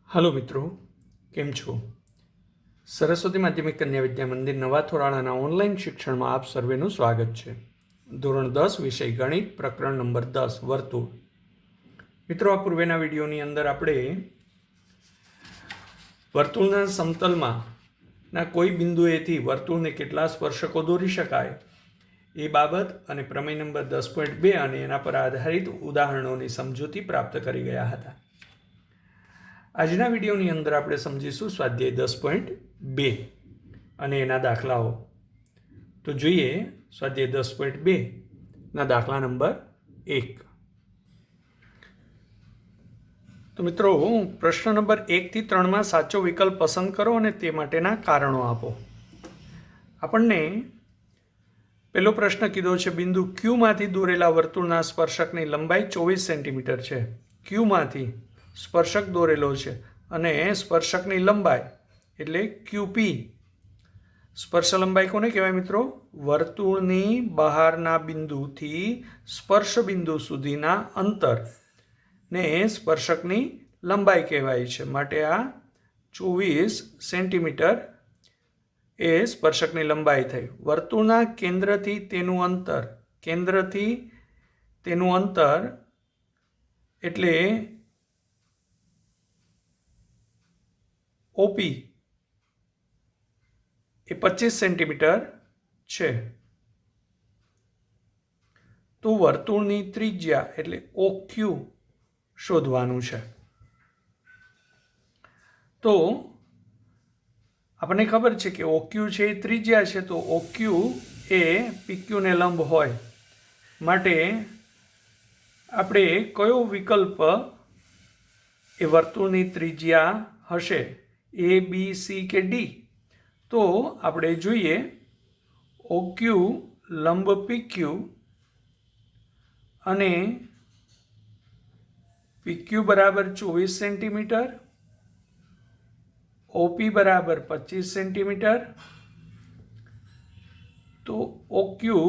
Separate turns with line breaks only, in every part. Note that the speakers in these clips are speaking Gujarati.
हेलो मित्रों, केम छो? सरस्वती माध्यमिक कन्या विद्या मंदिर नवा थोराळाना ऑनलाइन शिक्षण में आप सर्वेનું स्वागत है। धोरण 10 विषय गणित प्रकरण नंबर 10 वर्तुळ। मित्रों, आ पूर्वेना विडियोनी अंदर आपणे वर्तुळना समतलमां कोई बिंदुएथी वर्तुळने કેટલા સ્પર્શકો દોરી શકાય એ બાબત અને પ્રમેય નંબર 10.2 અને એના પર આધારિત ઉદાહરણોની સમજૂતી પ્રાપ્ત કરી ગયા હતા। આજના વિડીયોની અંદર આપણે સમજીશું સ્વાધ્યાય 10.2 અને એના દાખલાઓ। તો જોઈએ સ્વાધ્યાય 10.2 ના દાખલા નંબર 1। તો મિત્રો, પ્રશ્ન નંબર 1 થી 3 માં સાચો વિકલ્પ પસંદ કરો અને તે માટેના કારણો આપો। આપણને પહેલો પ્રશ્ન કીધો છે, બિંદુ ક્યુ માંથી દોરેલા વર્તુળના સ્પર્શકની લંબાઈ 24 સેન્ટીમીટર છે। ક્યુ માંથી સ્પર્શક દોરેલો છે અને સ્પર્શકની લંબાઈ એટલે ક્યુપી। સ્પર્શ લંબાઈ કોને કહેવાય મિત્રો? વર્તુળની બહારના બિંદુથી સ્પર્શ બિંદુ સુધીના અંતર ને સ્પર્શકની લંબાઈ કહેવાય છે। માટે આ 24 સેન્ટીમીટર એ સ્પર્શકની લંબાઈ થઈ। વર્તુળના કેન્દ્રથી તેનું અંતર એટલે ઓપી એ 25 સેન્ટીમીટર છે। તો વર્તુળની ત્રિજ્યા એટલે ઓક્યુ શોધવાનું છે। તો આપણને ખબર છે કે ઓક્યુ છે એ ત્રિજ્યા છે, તો ઓક્યુ એ પીક્યુને લંબ હોય। માટે આપણે કયો વિકલ્પ એ વર્તુળની ત્રિજ્યા હશે, એ બી સી કે ડી? તો આપણે જોઈએ ઓક્યુ લંબ પીક્યુ અને પીક્યુ બરાબર 24 સેન્ટીમીટર, ઓપી બરાબર 25 સેન્ટીમીટર। તો ઓક્યુ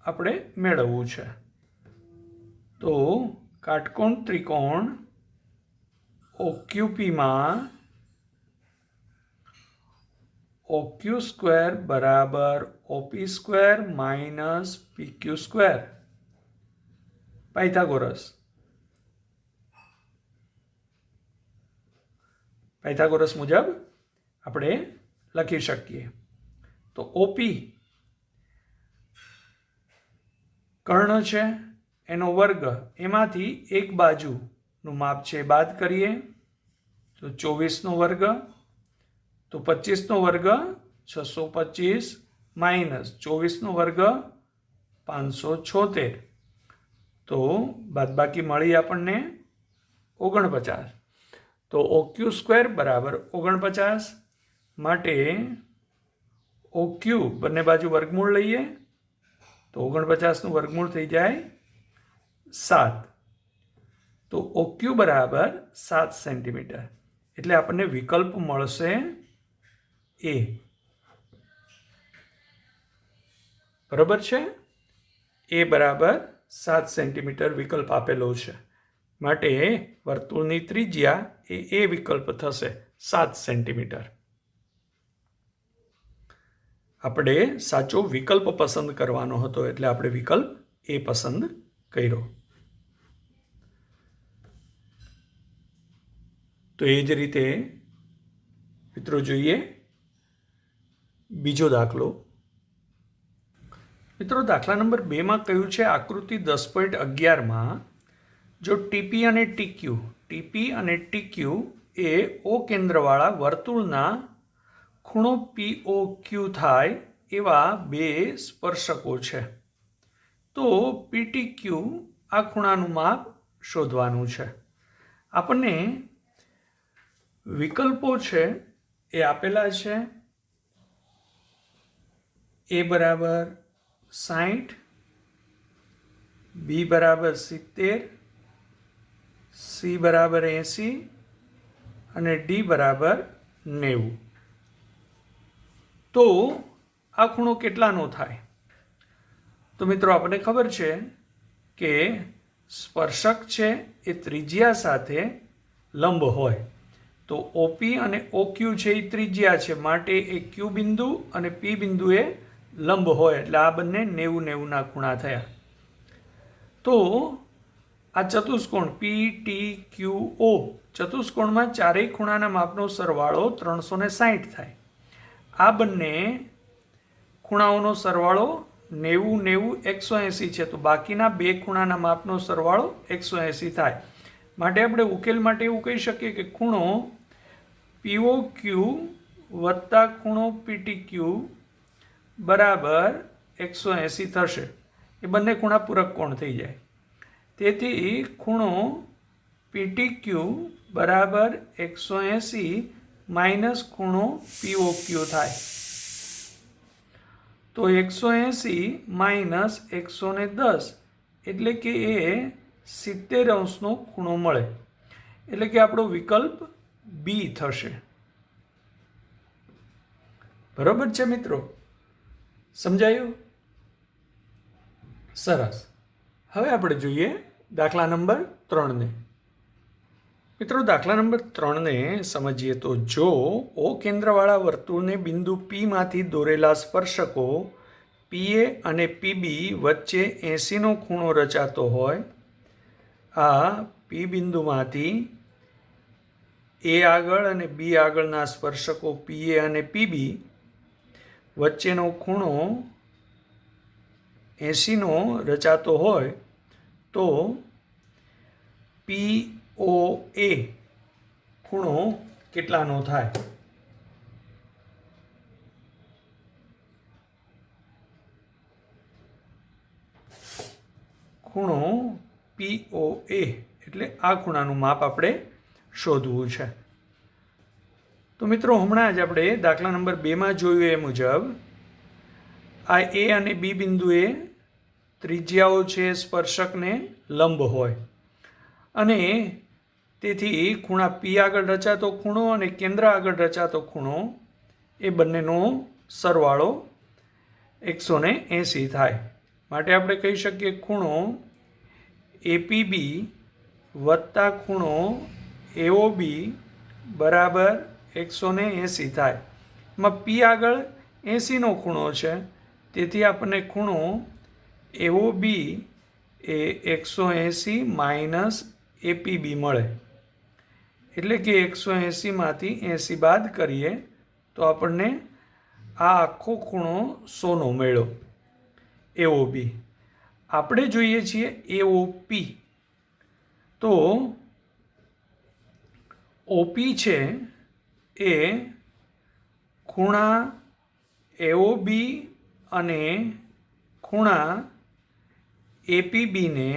આપણે મેળવવું છે। તો કાટકોણ ત્રિકોણ ઓક્યુપીમાં ઓક્યુ સ્ક્વેર બરાબર OP square minus PQ square. Pythagoras મુજબ આપણે લખી શકીએ। તો ઓપી કર્ણ છે, એનો વર્ગ, એમાંથી એક બાજુનું માપ છે બાદ કરીએ તો 24નો વર્ગ, તો 25નો વર્ગ 625 માઇનસ 24નો વર્ગ 576। તો બાદબાકી મળી આપણને 49। તો ઓક્યુ સ્ક્વેર બરાબર 49। માટે ઓક્યુ બંને બાજુ વર્ગમૂળ લઈએ તો 49નું વર્ગમૂળ થઈ જાય 7। તો ઓક્યુ બરાબર 7 સેન્ટીમીટર, એટલે આપણને વિકલ્પ મળશે એ। બરાબર છે, એ બરાબર 7 સેન્ટીમીટર વિકલ્પ આપેલો છે। માટે વર્તુળની ત્રિજ્યા એ વિકલ્પ થશે 7 સેન્ટીમીટર। આપણે સાચો વિકલ્પ પસંદ કરવાનો હતો એટલે આપણે વિકલ્પ એ પસંદ કર્યો। તો એ જ રીતે મિત્રો જોઈએ બીજો દાખલો। મિત્રો, દાખલા નંબર 2 માં કહ્યું છે, આકૃતિ 10.11 માં જો ટીપી અને ટીક્યુ એ ઓ કેન્દ્રવાળા વર્તુળના ખૂણો POQ થાય એવા બે સ્પર્શકો છે, તો PTQ આ ખૂણાનું માપ શોધવાનું છે। આપણને વિકલ્પો છે એ આપેલા છે, એ બરાબર 60, બી બરાબર 70, સી બરાબર 80 અને ડી બરાબર 90। તો આ ખૂણો કેટલાનો થાય? તો મિત્રો, આપણને ખબર છે કે સ્પર્શક છે એ ત્રિજ્યા સાથે લંબ હોય તો ઓપી અને ઓક્યુ છે એ ત્રિજ્યા છે, માટે એ ક્યુ બિંદુ અને પી બિંદુ એ લંબ હોય, એટલે આ બંને 90-90ના ખૂણા થયા. તો આ ચતુષ્કોણ પી ટી ક્યુ ઓ ચતુષ્કોણમાં ચારેય ખૂણાના માપનો સરવાળો 360 થાય. આ બંને ખૂણાઓનો સરવાળો 90-90 180 છે, તો બાકીના બે ખૂણાના માપનો સરવાળો 180 થાય. માટે આપણે ઉકેલ માટે એવું કહી શકીએ કે ખૂણો પીઓ ક્યુ વત્તા ખૂણો પીટી ક્યુ બરાબર 180 થશે. એ બંને ખૂણા પૂરક કોણ થઈ જાય. તેથી ખૂણો પીટી ક્યુ બરાબર 180 માઇનસ ખૂણો પીઓ ક્યુ થાય. તો 180 માઇનસ 110 એટલે કે એ 70° ખૂણો મળે. એટલે કે આપણો વિકલ્પ બી થશે. બરોબર છે મિત્રો? સમજાયું? સરસ. હવે આપણે જોઈએ દાખલા નંબર 3 ને. મિત્રો, દાખલા નંબર 3 સમજીએ તો જો ઓ કેન્દ્રવાળા વર્તુળને બિંદુ પી માંથી દોરેલા સ્પર્શકો પીએ અને પીબી વચ્ચે 80નો ખૂણો રચાતો હોય. આ પી બિંદુમાંથી એ આગળ અને બી આગળના સ્પર્શકો પીએ અને પીબી વચ્ચેનો ખૂણો 80નો રચાતો હોય તો પીઓ એ ખૂણો કેટલાનો થાય? ખૂણો પીઓ એ એટલે આ ખૂણાનું માપ આપણે શોધવું છે. તો મિત્રો, હમણાં જ આપણે દાખલા નંબર 2માં જોયું એ મુજબ આ એ અને બી બિંદુએ ત્રિજ્યાઓ છે સ્પર્શકને લંબ હોય, અને તેથી ખૂણા પી આગળ રચાતો ખૂણો અને કેન્દ્ર આગળ રચાતો ખૂણો એ બંનેનો સરવાળો 180 થાય. માટે આપણે કહી શકીએ ખૂણો એપીબી વત્તા ખૂણો એઓબી બરાબર 180 થાય. એમાં પી આગળ 80નો ખૂણો છે, તેથી આપણને ખૂણો એઓબી એ 180 માઇનસ એપીબી મળે. એટલે કે 180માંથી 80 બાદ કરીએ તો આપણને આ આખો ખૂણો 100નો મળ્યો. એઓબી આપણે જોઈએ છીએ એઓપી. તો ઓપી છે એ ખૂણા એઓબી અને ખૂણા એપીબીને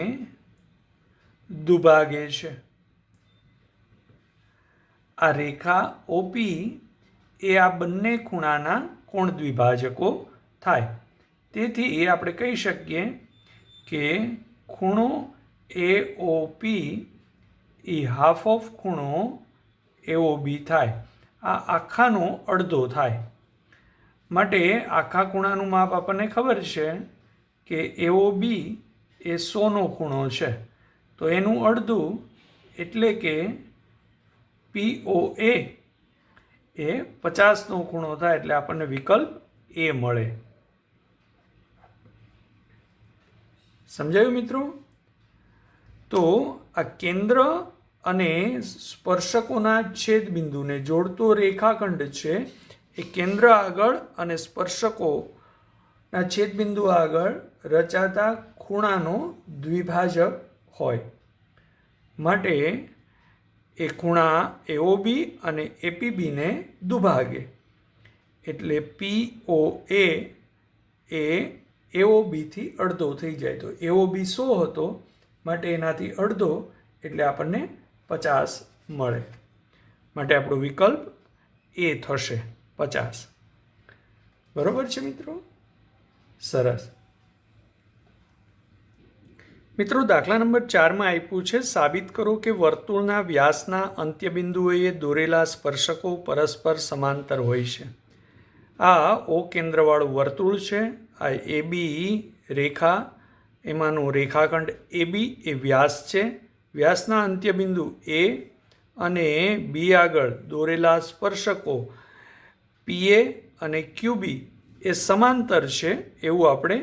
દુભાગે છે. આ રેખા ઓપી એ આ બંને ખૂણાના કોણ દ્વિભાજકો થાય. તેથી એ આપણે કહી શકીએ કે ખૂણો એઓપી એ હાફ ઓફ ખૂણો એઓબી થાય. આ આખાનો અડધો થાય. માટે આખા ખૂણાનું માપ આપણને ખબર છે કે એઓબી એ 100નો ખૂણો છે, તો એનું અડધું એટલે કે પીઓ એ 50નો ખૂણો થાય. એટલે આપણને વિકલ્પ એ મળે. સમજાયું મિત્રો? તો આ કેન્દ્ર અને સ્પર્શકોના છેદ બિંદુને જોડતો રેખાખંડ છે એ કેન્દ્ર આગળ અને સ્પર્શકોના છેદબિંદુ આગળ રચાતા ખૂણાનો દ્વિભાજક હોય. માટે એ ખૂણા એઓબી અને એપીબીને દુભાગે. એટલે પીઓ એ એઓબીથી અડધો થઈ જાય. તો એઓબી 100 હતો, માટે એનાથી અડધો એટલે આપણને 50 મળે. માટે આપણો વિકલ્પ એ થશે, 50. બરોબર છે મિત્રો? સરસ. મિત્રો, દાખલા નંબર 4માં આપ્યું છે સાબિત કરો કે વર્તુળના વ્યાસના અંત્યબિંદુઓએ દોરેલા સ્પર્શકો પરસ્પર સમાંતર હોય છે. આ ઓ કેન્દ્રવાળું વર્તુળ છે. આ એબી રેખા, એમાંનું રેખાખંડ એબી એ વ્યાસ છે. વ્યાસના અંત્યબિંદુ એ અને બી આગળ દોરેલા સ્પર્શકો પીએ અને ક્યુબી એ સમાંતર છે એવું આપણે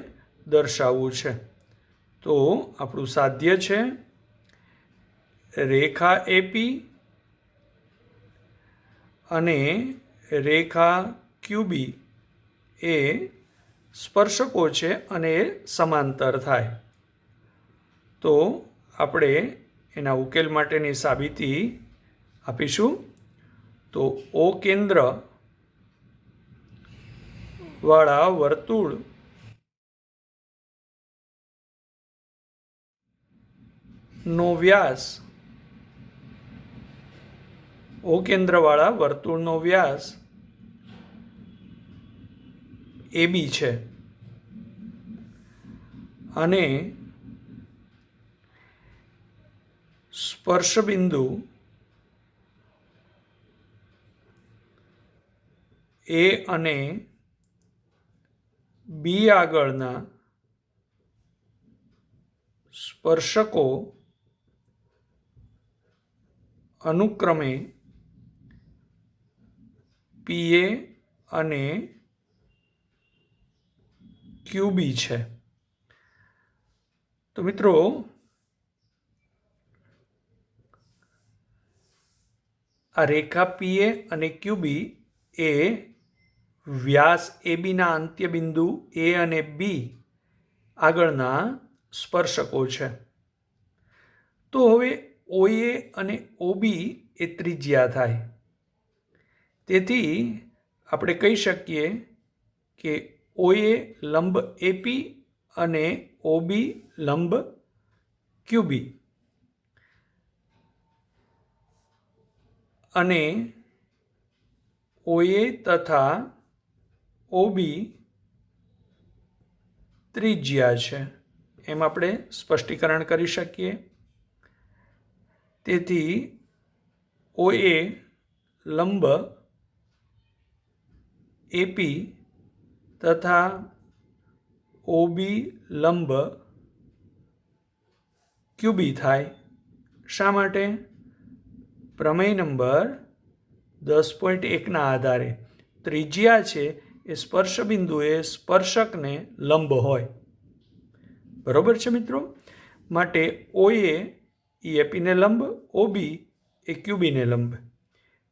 દર્શાવવું છે. તો આપણું સાધ્ય છે રેખા એપી અને રેખા ક્યુબી એ સ્પર્શકો છે અને એ સમાંતર થાય. તો આપણે એના ઉકેલ માટેની સાબિતી આપીશું. તો ઓ કેન્દ્ર વાળા વર્તુળ નો વ્યાસ ઓ કેન્દ્રવાળા વર્તુળનો વ્યાસ એબી છે અને સ્પર્શ બિંદુ એ અને બી આગળના સ્પર્શકો અનુક્રમે પીએ અને ક્યુબી છે. તો મિત્રો આ રેખા પીએ અને ક્યુબી એ વ્યાસ એબીના અંત્યબિંદુ એ અને બી આગળના સ્પર્શકો છે. તો હવે ઓએ અને ઓબી એ ત્રિજ્યા થાય. તેથી આપણે કહી શકીએ કે ઓએ લંબ એપી અને ઓબી લંબ ક્યુબી અને ઓએ તથા ઓબી ત્રિજ્યા છે એમ આપણે સ્પષ્ટીકરણ કરી શકીએ. તેથી ઓએ લંબ એપી તથા ઓબી લંબ ક્યુબી થાય. શા માટે? પ્રમેય નંબર 10.1ના આધારે ત્રિજ્યા છે એ સ્પર્શ બિંદુએ સ્પર્શકને લંબ હોય. બરોબર છે મિત્રો? માટે ઓએ એ એપીને લંબ, ઓબી એ ક્યુબીને લંબ.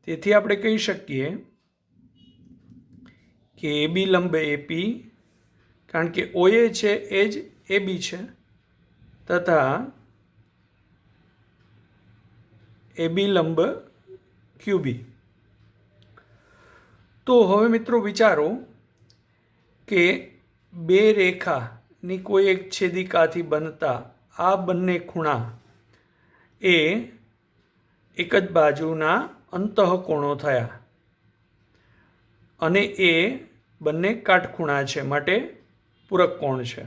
તેથી આપણે કહી શકીએ કે એબી લંબ એપી, કારણ કે ઓએ છે એ જ એબી છે, તથા એબી લંબ ક્યુબી. તો હવે મિત્રો વિચારો કે બે રેખાની કોઈ એક છેદિકાથી બનતા આ બંને ખૂણા એ એક જ બાજુના અંતઃકોણો થયા અને એ બંને કાટખૂણા છે, માટે પૂરક કોણ છે.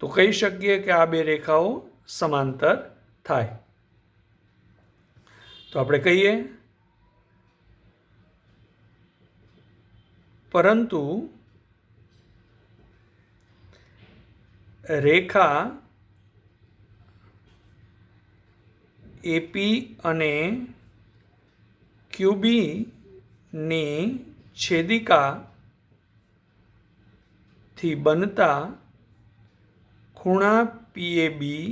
તો કહી શકીએ કે આ બે રેખાઓ સમાંતર થાય. તો આપણે કહીએ, પરંતુ રેખા એપી અને ક્યુબીની છેદિકાથી બનતા ખૂણા પીએબી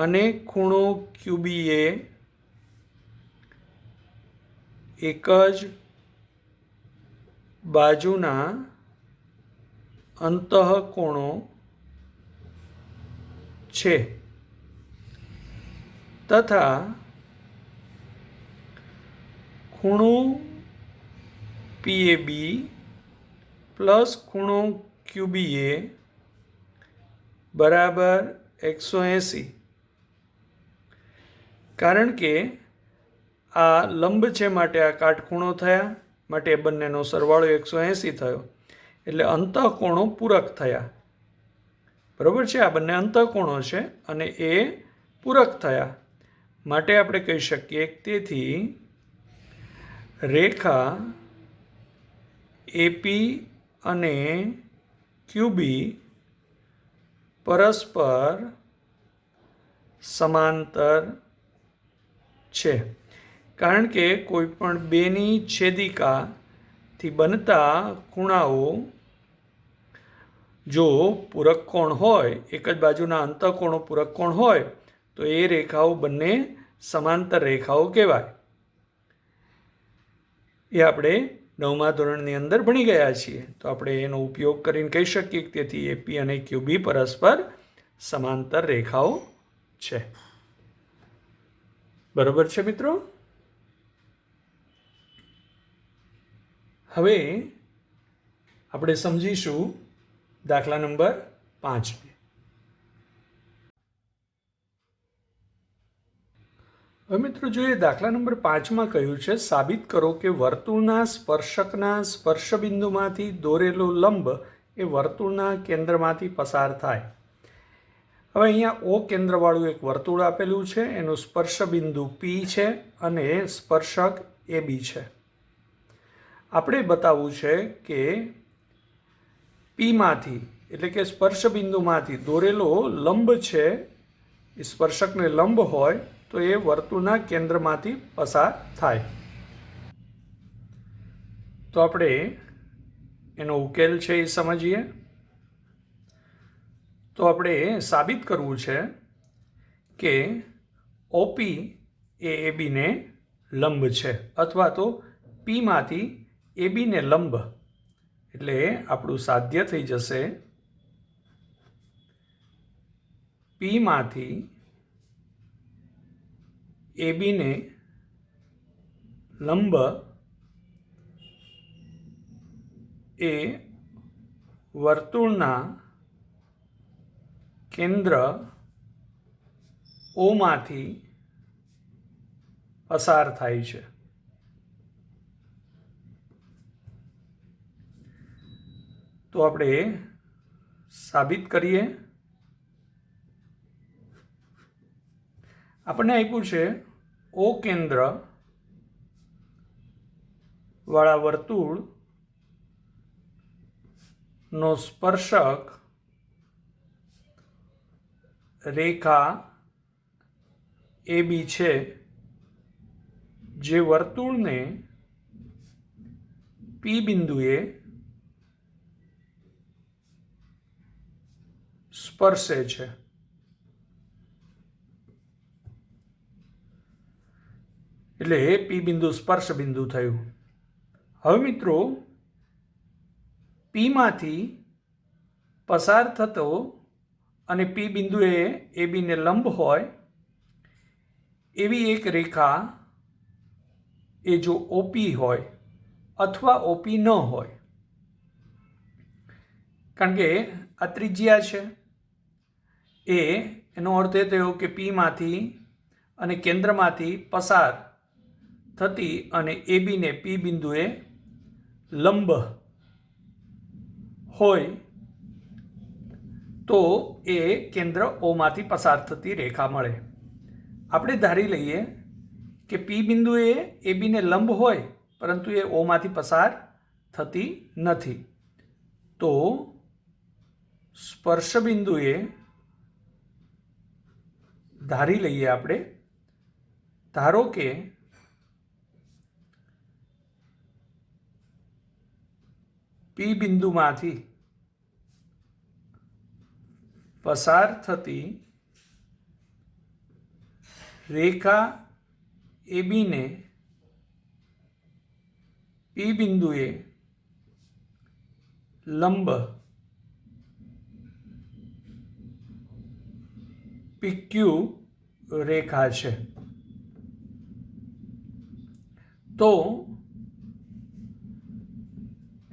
અને ખૂણો ક્યુબીએ એક જ બાજુના અંતઃકોણો છે તથા ખૂણો પીએબી પ્લસ ખૂણો ક્યુબીએ બરાબર 180. કારણ કે આ લંબ છે માટે આ કાટખૂણો થયા, માટે બંનેનો સરવાળો 180 થયો, એટલે અંતઃકોણો પૂરક થયા. બરાબર છે? આ બંને અંતઃકોણો છે અને એ પૂરક થયા, માટે આપણે કહી શકીએ તેથી રેખા એપી અને ક્યુબી પરસ્પર સમાંતર છે, કારણ કે કોઈ પણ બેની છેદિકાથી બનતા ખૂણાઓ જો પૂરક કોણ હોય, એક જ બાજુના અંતઃકોણો પૂરક કોણ હોય, તો એ રેખાઓ બંને સમાંતર રેખાઓ કહેવાય. એ આપણે 9મા ધોરણની અંદર ભણી ગયા છીએ. તો આપણે એનો ઉપયોગ કરીને કહી શકીએ કે તેથી એપી અને ક્યુબી પરસ્પર સમાંતર રેખાઓ છે. બરોબર છે મિત્રો? હવે આપણે સમજીશું દાખલા નંબર 5. હવે મિત્રો જોઈએ, દાખલા નંબર 5માં કહ્યું છે, સાબિત કરો કે વર્તુળના સ્પર્શકના સ્પર્શબિંદુમાંથી દોરેલો લંબ એ વર્તુળના કેન્દ્રમાંથી પસાર થાય. હવે અહીંયા ઓ કેન્દ્રવાળું એક વર્તુળ આપેલું છે, એનું સ્પર્શબિંદુ પી છે અને સ્પર્શક એ બી છે. આપણે બતાવવું છે કે પીમાંથી એટલે કે સ્પર્શબિંદુમાંથી દોરેલો લંબ છે, એ સ્પર્શકને લંબ હોય તો એ વર્તુળના કેન્દ્રમાંથી પસાર થાય. તો આપણે એનો ઉકેલ છે એ સમજીએ. તો આપણે સાબિત કરવું છે કે ઓપી એ એબીને લંબ છે, અથવા તો પીમાંથી એબીને લંબ, એટલે આપણું સાધ્ય થઈ જશે પીમાંથી એબીને લંબ એ વર્તુળના કેન્દ્ર ઓમાંથી પસાર થાય છે. તો આપણે સાબિત કરીએ. આપણને આપ્યું છે ઓ કેન્દ્ર વાળા વર્તુળ નો સ્પર્શક રેખા એ બી છે, જે વર્તુળને પી બિંદુએ સ્પર્શે છે. એટલે એ પી બિંદુ સ્પર્શ બિંદુ થયું. હવે મિત્રો, પીમાંથી પસાર થતો અને પી બિંદુએ એ બીને લંબ હોય એવી એક રેખા એ જો ઓપી હોય અથવા ઓપી ન હોય, કારણ કે આ ત્રિજ્યા છે, એનો અર્થ એ થયો કે પીમાંથી અને કેન્દ્રમાંથી પસાર થતી અને એ બીને પી બિંદુએ લંબ હોય તો એ કેન્દ્ર ઓમાંથી પસાર થતી રેખા મળે. આપણે ધારી લઈએ કે પી બિંદુએ એ બીને લંબ હોય, પરંતુ એ ઓમાંથી પસાર થતી નથી. તો સ્પર્શ બિંદુએ ધારી લઈએ આપણે, ધારો કે પી બિંદુમાંથી પસાર થતી રેખા એ બીને પી બિંદુએ લંબ પીક્યુ રેખા છે. તો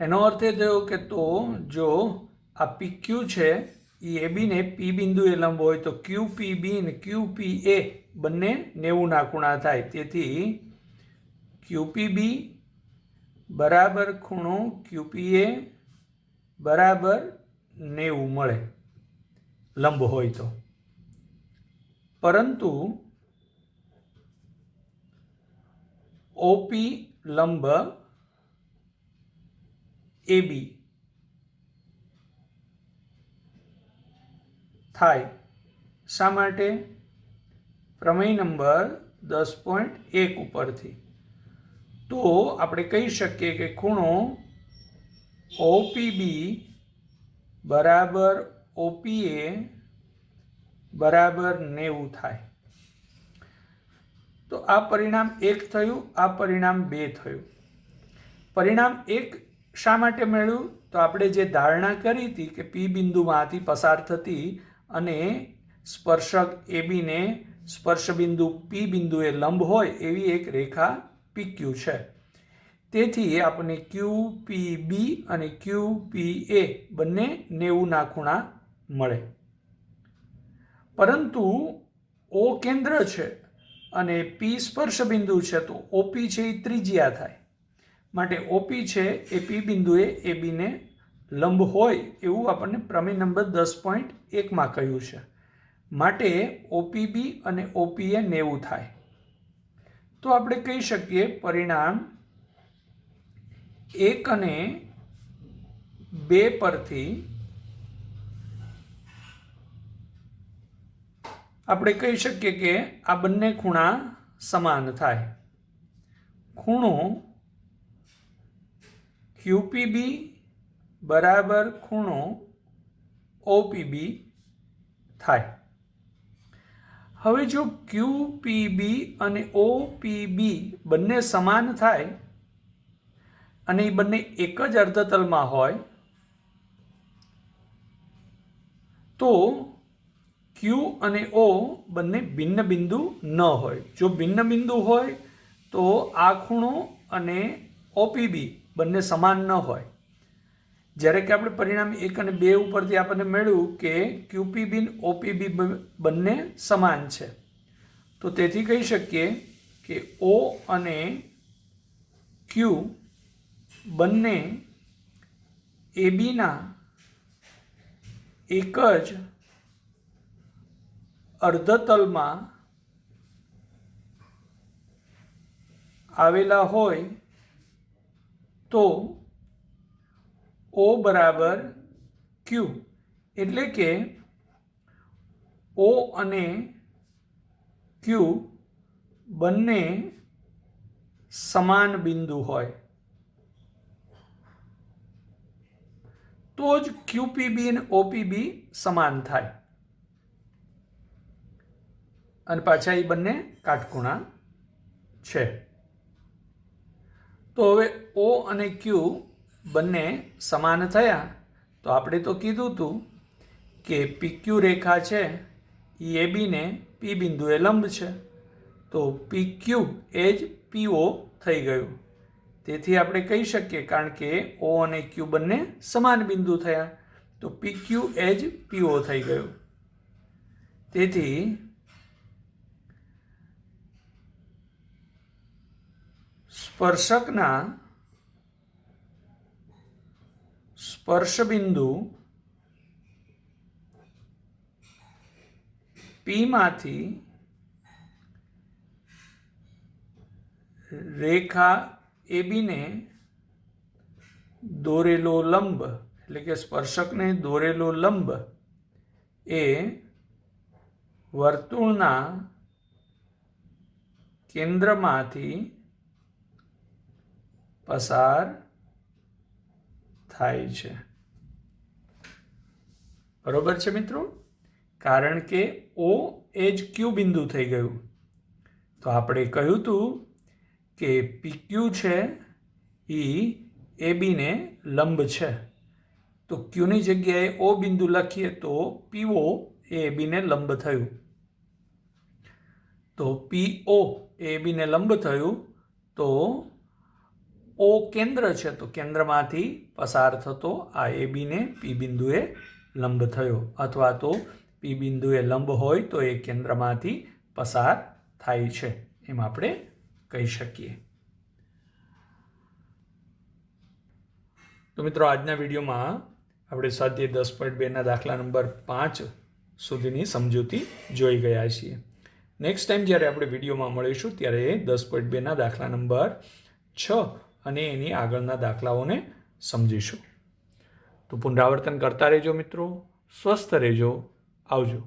એનો અર્થ એ થયો કે તો જો આ પીક્યુ છે એ એબીને પી બિંદુએ લંબ હોય તો ક્યુ પી બી અને ક્યુ પી એ બંને 90ના ખૂણા થાય. તેથી ક્યુપી બી બરાબર ખૂણો ક્યુપી એ બરાબર 90 મળે લંબ હોય તો. પરંતુ ઓપી લંબ એ બી થાય. શા માટે? પ્રમેય નંબર 10.1 ઉપરથી. તો આપણે કહી શકીએ કે ખૂણો ઓપીબી બરાબર ઓપીએ બરાબર 90 થાય. તો આ પરિણામ 1 થયું, આ પરિણામ 2 થયું. પરિણામ 1 શા માટે મળ્યું? તો આપણે જે ધારણા કરી હતી કે પી બિંદુમાંથી પસાર થતી અને સ્પર્શક એબીને સ્પર્શ બિંદુ પી બિંદુએ લંબ હોય એવી એક રેખા પીક્યુ છે. તેથી આપણને QPB અને QPA બંને 90ના ખૂણા મળે. પરંતુ O કેન્દ્ર છે અને P સ્પર્શ બિંદુ છે, તો OP છે એ ત્રિજ્યા થાય. માટે OP છે એ P બિંદુએ ABને લંબ હોય એવું આપણને પ્રમેય નંબર 10.1માં કહ્યું છે. માટે OPB અને OPA 90 થાય. તો આપણે કહી શકીએ પરિણામ 1 અને 2 પરથી આપણે કહી શકીએ કે આ બંને ખૂણા સમાન થાય. ખૂણો QPB બરાબર ખૂણો OPB થાય. હવે જો QPB અને OPB બંને સમાન થાય અને એ બંને એક જ અર્ધતલમાં હોય તો Q અને O બંને ભિન્ન બિંદુ ન હોય. જો ભિન્ન બિંદુ હોય તો આ ખૂણો અને OPB બંને સમાન ન હોય. જ્યારે કે આપણે પરિણામ 1 અને 2 ઉપરથી આપણને મળ્યું કે QPB અને OPB બંને સમાન છે. તો તેથી કહી શકીએ કે O અને Q બંને ABના એક જ અર્ધતલમાં આવેલા હોય તો O બરાબર Q, એટલે કે O અને Q બંને સમાન બિંદુ હોય તો જ QPB અને OPB સમાન થાય અને પાછા એ બંને કાટખૂણા છે. તો હવે O અને Q બંને સમાન થયા તો આપણે તો કીધું હતું કે PQ રેખા છે એ ABને P બિંદુએ લંબ છે. તો PQ એ જ PO થઈ ગયું. તેથી આપણે કહી શકીએ કારણ કે O અને Q બંને સમાન બિંદુ થયા તો PQ એ જ PO થઈ ગયું. તેથી સ્પર્શકના સ્પર્શ બિંદુ P માંથી રેખા ABને દોરેલો લંબ એટલે કે સ્પર્શકને દોરેલો લંબ એ વર્તુળના કેન્દ્રમાંથી પસાર થાય છે. બરોબર છે મિત્રો? કારણ કે O એ જ Q બિંદુ થઈ ગયું. તો આપણે કહ્યું હતું કે PQ છે એ ABને લંબ છે. તો Qની જગ્યાએ O બિંદુ લખીએ તો PO એ ABને લંબ થયું. તો PO એ ABને લંબ થયું તો O કેન્દ્ર છે તો કેન્દ્રમાંથી પસાર થતો આ ABને P બિંદુએ લંબ થયો, અથવા તો P બિંદુએ લંબ હોય તો એ કેન્દ્રમાંથી પસાર થાય છે એમ આપણે કહી શકીએ. તો મિત્રો આજના વિડીયોમાં આપણે સ્વાધ્યાય 10.2ના દાખલા નંબર 5 સુધીની સમજૂતી જોઈ ગયા છીએ. નેક્સ્ટ ટાઈમ જ્યારે આપણે વિડીયોમાં મળીશું ત્યારે 10.2ના દાખલા નંબર 6 અને એની આગળના દાખલાઓને સમજીશું. તો પુનરાવર્તન કરતા રહેજો મિત્રો. સ્વસ્થ રહેજો. આવજો.